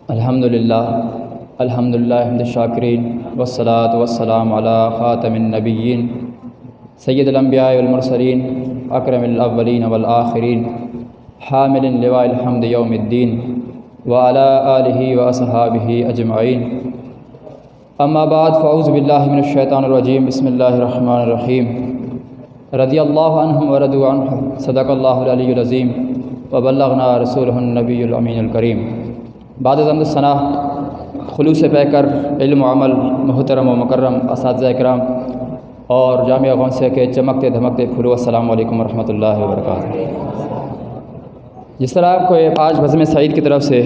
الحمدللہ حمد الشاکرین والصلاة والسلام علی خاتم النبیین سید الانبیاء والمرسلین اکرم الاولین والآخرین حامل لواء الحمد یوم الدین وعلی آلہ واصحابہ اجمعین اما بعد فاعوذ باللہ من الشیطان الرجیم بسم اللہ الرحمن الرحیم رضی اللہ عنہم ورضوا عنہ صدق اللہ العلی العظیم وبلغنا رسولہ النبی الامین الکریم۔ بعد از حمد و ثنا خلوص پہ کر علم و عمل محترم و مکرم اساتذہ اکرام اور جامعہ غونسہ کے چمکتے دھمکتے پھولو، السلام علیکم ورحمۃ اللہ وبرکاتہ۔ جس طرح آپ کو آج بزم سعید کی طرف سے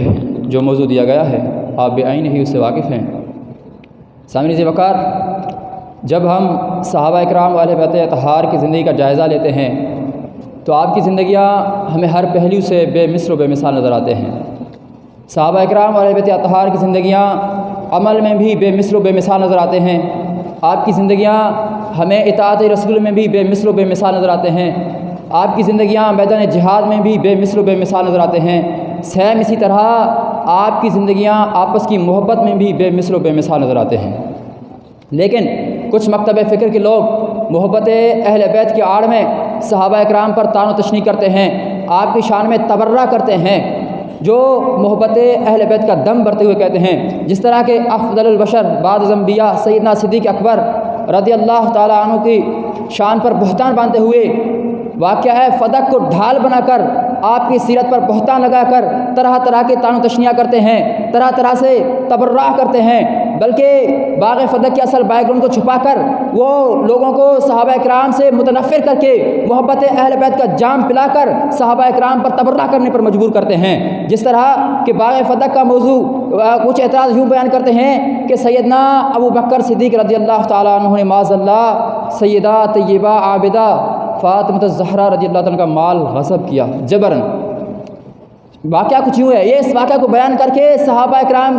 جو موضوع دیا گیا ہے آپ بعین ہی اس سے واقف ہیں۔ سامعین ذی وقار، جب ہم صحابہ اکرام اہل بیت اطہار کی زندگی کا جائزہ لیتے ہیں تو آپ کی زندگیاں ہمیں ہر پہلو سے بے مثل و بے مثال نظر آتے ہیں۔ صحابہ اکرام اہل بیت اطہار کی زندگیاں عمل میں بھی بے مثل و بے مثال نظر آتے ہیں۔ آپ کی زندگیاں ہمیں اطاعت رسول میں بھی بے مثل و بے مثال نظر آتے ہیں۔ آپ کی زندگیاں میدان جہاد میں بھی بے مثل و بے مثال نظر آتے ہیں۔ سیم اسی طرح آپ کی زندگیاں آپس کی محبت میں بھی بے مثل و بے مثال نظر آتے ہیں۔ لیکن کچھ مکتب فکر کے لوگ محبت اہل بیت کی آڑ میں صحابہ اکرام پر طعن و تشنیع کرتے ہیں، آپ کی شان میں تبرہ کرتے ہیں، جو محبت اہل بیت کا دم بھرتے ہوئے کہتے ہیں۔ جس طرح کہ افضل البشر بعد از انبیاء سیدنا صدیق اکبر رضی اللہ تعالیٰ عنہ کی شان پر بہتان باندھتے ہوئے واقعہ ہے فدق کو ڈھال بنا کر آپ کی سیرت پر بہتان لگا کر طرح طرح کے طعن و تشنیع کرتے ہیں، طرح طرح سے تبرہ کرتے ہیں، بلکہ باغ فدق کے اصل بیک گراؤنڈ کو چھپا کر وہ لوگوں کو صحابہ اکرام سے متنفر کر کے محبت اہل بیت کا جام پلا کر صحابہ اکرام پر تبرہ کرنے پر مجبور کرتے ہیں۔ جس طرح کہ باغ فدق کا موضوع کچھ اعتراض یوں بیان کرتے ہیں کہ سیدنا ابو بکر صدیق رضی اللہ تعالیٰ عنہ نے معاذ اللہ سیدہ طیبہ عابدہ فاطمہ الزہرا رضی اللہ تعالیٰ کا مال غصب کیا جبراً۔ واقعہ کچھ یوں ہے، یہ اس واقعہ کو بیان کر کے صحابہ اکرام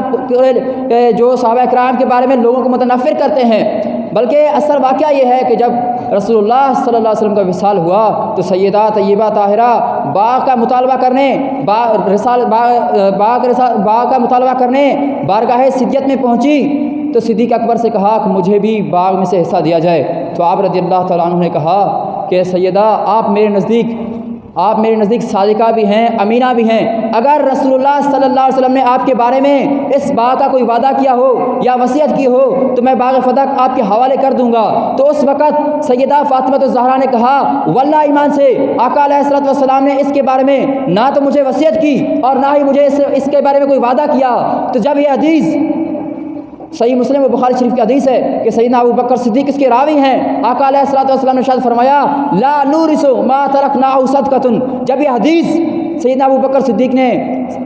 جو صحابہ اکرام کے بارے میں لوگوں کو متنفر کرتے ہیں، بلکہ اصل واقعہ یہ ہے کہ جب رسول اللہ صلی اللہ علیہ وسلم کا وصال ہوا تو سیدہ طیبہ طاہرہ باغ کا مطالبہ کرنے باغ کا مطالبہ کرنے بارگاہ صدیقت میں پہنچی تو صدیق اکبر سے کہا کہ مجھے بھی باغ میں سے حصہ دیا جائے۔ تو آپ رضی اللہ تعالیٰ عنہ نے کہا کہ سیدہ آپ میرے نزدیک صادقہ بھی ہیں، امینہ بھی ہیں، اگر رسول اللہ صلی اللہ علیہ وسلم نے آپ کے بارے میں اس باغ کا کوئی وعدہ کیا ہو یا وصیت کی ہو تو میں باغ فدق آپ کے حوالے کر دوں گا۔ تو اس وقت سیدہ فاطمہ الزہرا نے کہا واللہ ایمان سے آقا علیہ الصلوۃ والسلام نے اس کے بارے میں نہ تو مجھے وصیت کی اور نہ ہی مجھے اس کے بارے میں کوئی وعدہ کیا۔ تو جب یہ حدیث صحیح مسلم و بخاری شریف کی حدیث ہے کہ سیدنا ابو بکر صدیق اس کے راوی ہیں، آقا علیہ الصلوۃ والسلام نے ارشاد فرمایا لا نورث ما ترکناہ صدقۃ۔ جب یہ حدیث سیدنا ابو بکر صدیق نے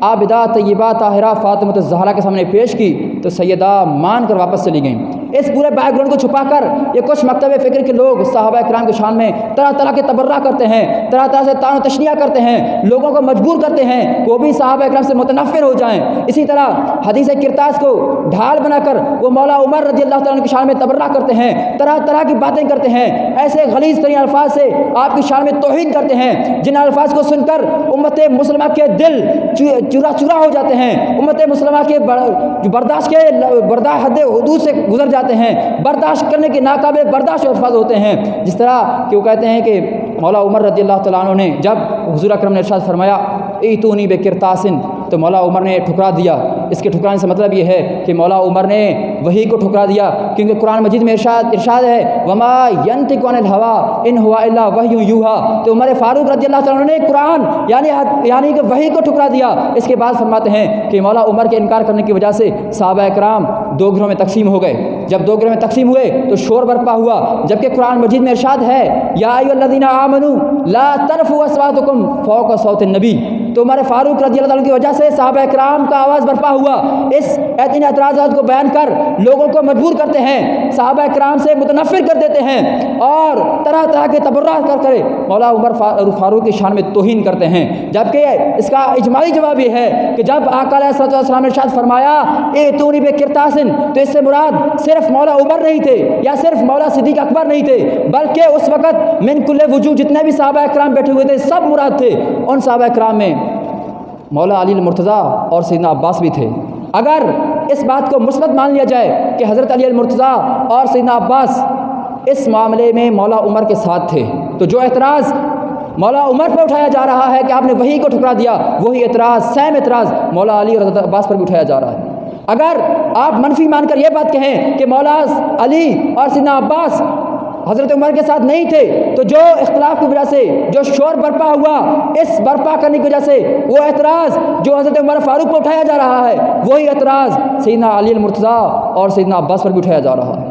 عابدہ طیبہ طاہرہ فاطمہ الزہرا کے سامنے پیش کی تو سیدہ مان کر واپس چلی گئیں۔ اس پورے بیک گراؤنڈ کو چھپا کر یہ کچھ مکتب فکر کے لوگ صحابہ اکرام کی شان میں طرح طرح کے تبرہ کرتے ہیں، طرح طرح سے طعن و تشنیع کرتے ہیں، لوگوں کو مجبور کرتے ہیں کہ وہ بھی صحابہ اکرام سے متنفر ہو جائیں۔ اسی طرح حدیث کرتاس کو ڈھال بنا کر وہ مولا عمر رضی اللہ تعالیٰ عنہ کی شان میں تبرہ کرتے ہیں، طرح طرح کی باتیں کرتے ہیں، ایسے غلیظ ترین الفاظ سے آپ کی شان میں توہین کرتے ہیں جن الفاظ کو سن کر امت مسلمہ کے دل چورا چورا ہو جاتے ہیں، امت مسلمہ کے برداشت حد حدود سے گزر جاتے ہیں، برداشت کرنے کے ناقابل برداشت الفاظ ہوتے ہیں۔ جس طرح کہ وہ کہتے ہیں کہ مولا عمر رضی اللہ تعالیٰ عنہ نے جب حضور اکرم نے ارشاد فرمایا ایتونی بقرطاسن تو مولا عمر نے ٹھکرا دیا۔ اس کے ٹھکرانے سے مطلب یہ ہے کہ مولا عمر نے وحی کو ٹھکرا دیا، کیونکہ قرآن مجید میں ارشاد ہے وما ینطق عن الہوی ان ہوا الا وحی یوحی۔ تو عمر فاروق رضی اللہ تعالیٰ عنہ نے قرآن یعنی کہ وحی کو ٹھکرا دیا۔ اس کے بعد فرماتے ہیں کہ مولا عمر کے انکار کرنے کی وجہ سے صحابہ اکرام دو گروہ میں تقسیم ہو گئے۔ جب دو گروہ میں تقسیم ہوئے تو شور برپا ہوا، جبکہ قرآن مجید میں ارشاد ہے یا ایھا الذین آمنوا لا ترفعوا اصواتکم فوق صوت النبی۔ تو عمر فاروق رضی اللہ عنہ کی وجہ سے صحابہ اکرام کا آواز برپا ہوا۔ ان اعتراضات کو بیان کر لوگوں کو مجبور کرتے ہیں، صحابہ اکرام سے متنفر کر دیتے ہیں اور طرح طرح کے تبرہ کر مولا عمر فاروق کی شان میں توہین کرتے ہیں۔ جبکہ اس کا اجمالی جواب یہ ہے کہ جب آقا علیہ الصلوۃ والسلام نے ارشاد فرمایا ایتونی بقرطاسن تو اس سے مراد صرف مولا عمر نہیں تھے یا صرف مولا صدیق اکبر نہیں تھے، بلکہ اس وقت من کل وجوہ جتنے بھی صحابہ اکرام بیٹھے ہوئے تھے سب مراد تھے۔ ان صحابہ اکرام میں مولا علی المرتضیٰ اور سیدنا عباس بھی تھے۔ اگر اس بات کو مثبت مان لیا جائے کہ حضرت علی المرتضیٰ اور سیدنا عباس اس معاملے میں مولا عمر کے ساتھ تھے، تو جو اعتراض مولا عمر پر اٹھایا جا رہا ہے کہ آپ نے وحی کو ٹھکرا دیا، وہی اعتراض سیم اعتراض مولا علی اور حضرت عباس پر بھی اٹھایا جا رہا ہے۔ اگر آپ منفی مان کر یہ بات کہیں کہ مولا علی اور سیدنا عباس حضرت عمر کے ساتھ نہیں تھے، تو جو اختلاف کی وجہ سے جو شور برپا ہوا، اس برپا کرنے کی وجہ سے وہ اعتراض جو حضرت عمر فاروق پر اٹھایا جا رہا ہے، وہی اعتراض سیدنا علی المرتضیٰ اور سیدنا عباس پر بھی اٹھایا جا رہا ہے۔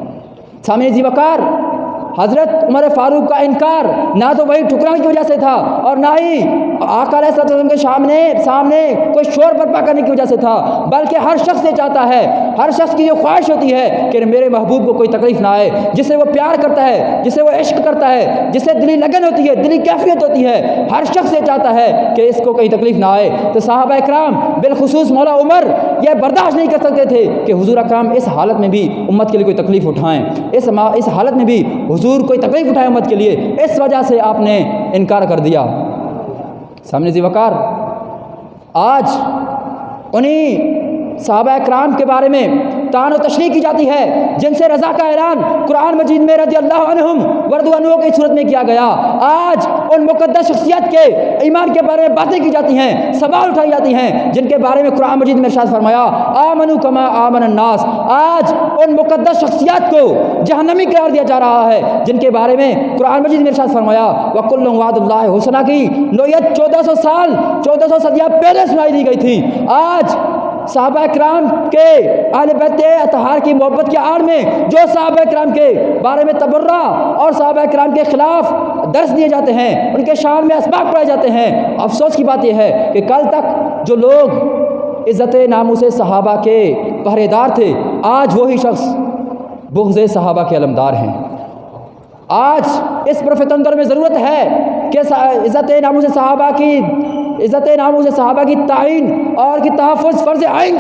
سامعین ذی وقار، حضرت عمر فاروق کا انکار نہ تو وہی ٹھکرانے کی وجہ سے تھا اور نہ ہی آقا علیہ الصلوۃ والسلام کے سامنے کوئی شور برپا کرنے کی وجہ سے تھا، بلکہ ہر شخص یہ چاہتا ہے، ہر شخص کی یہ خواہش ہوتی ہے کہ میرے محبوب کو کوئی تکلیف نہ آئے، جسے وہ پیار کرتا ہے، جسے وہ عشق کرتا ہے، جسے دلی لگن ہوتی ہے، دلی کیفیت ہوتی ہے، ہر شخص یہ چاہتا ہے کہ اس کو کہیں تکلیف نہ آئے۔ تو صحابہ اکرام بالخصوص مولا عمر یہ برداشت نہیں کر سکتے تھے کہ حضور اکرم اس حالت میں بھی امت کے لیے کوئی تکلیف اٹھائیں، اس حالت میں بھی حضور کوئی تکلیف اٹھائے امت کے لیے، اس وجہ سے آپ نے انکار کر دیا۔ سامنے ذی وقار، آج انہی صحابہ اکرام کے بارے میں طعن و تشریح کی جاتی ہے جن سے رضا کا اعلان قرآن مجید میں رضی اللہ عنہم ورضوا عنہ کی صورت میں کیا گیا۔ آج ان مقدس شخصیت کے ایمان کے بارے میں باتیں کی جاتی ہیں، سوال اٹھائی جاتی ہیں جن کے بارے میں قرآن مجید میں ارشاد فرمایا آمنوا کما آمن الناس۔ آج ان مقدس شخصیات کو جہنمی قرار دیا جا رہا ہے جن کے بارے میں قرآن مجید میں ارشاد فرمایا وَكُلٌّ وَعْدَ اللَّهِ حُسْنًا کی نوعیت 1400 صدیاں پہلے سنائی دی گئی تھی۔ آج صحابہ اکرام کے اہل بیت اطہار کی محبت کے آڑ میں جو صحابہ اکرام کے بارے میں تبرہ اور صحابہ اکرام کے خلاف درس دیے جاتے ہیں، ان کے شان میں اسباق پڑھائے جاتے ہیں، افسوس کی بات یہ ہے کہ کل تک جو لوگ عزت ناموس صحابہ کے پہرے دار تھے، آج وہی شخص بغض صحابہ کے علمدار ہیں۔ آج اس پر فتندر میں ضرورت ہے کہ عزت ناموس صحابہ کی تعین اور کی تحفظ فرض عین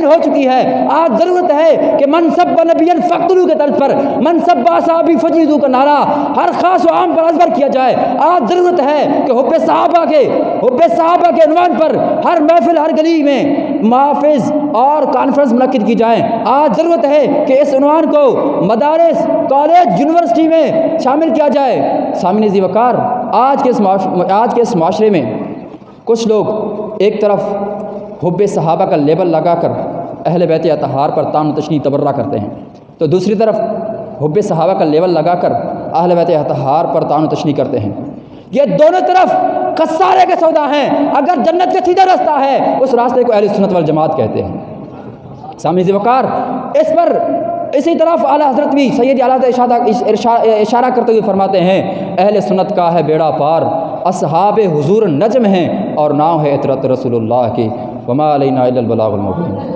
ہو چکی ہے۔ آج ضرورت ہے کہ من سب نبی فقتلوا کے طرز پر من سب صحابی فجلدوا کا نعرہ ہر خاص و عام پر ازبر کیا جائے۔ آج ضرورت ہے کہ حب صحابہ کے عنوان پر ہر محفل، ہر گلی میں محافظ اور کانفرنس منعقد کی جائیں۔ آج ضرورت ہے کہ اس عنوان کو مدارس، کالج، یونیورسٹی میں شامل کیا جائے۔ سامعین ذی وقار، آج کے اس معاشرے میں کچھ لوگ ایک طرف حب صحابہ کا لیبل لگا کر اہل بیت اطہار پر طعن و تشنیع تبرہ کرتے ہیں، تو دوسری طرف حب صحابہ کا لیبل لگا کر اہل بیت اطہار پر طعن و تشنیع کرتے ہیں۔ یہ دونوں طرف خسارے کے سودا ہیں۔ اگر جنت کا سیدھا راستہ ہے اس راستے کو اہل سنت والجماعت کہتے ہیں۔ سامعین ذی وقار، اس پر اسی طرف اعلیٰ حضرت بھی سید اعلیٰ اشارہ کرتے ہوئے فرماتے ہیں اہل سنت کا ہے بیڑا پار، اصحاب حضور نجم ہیں اور نام ہے عطرت رسول اللہ کی، وما علینا الا البلاغ المبین۔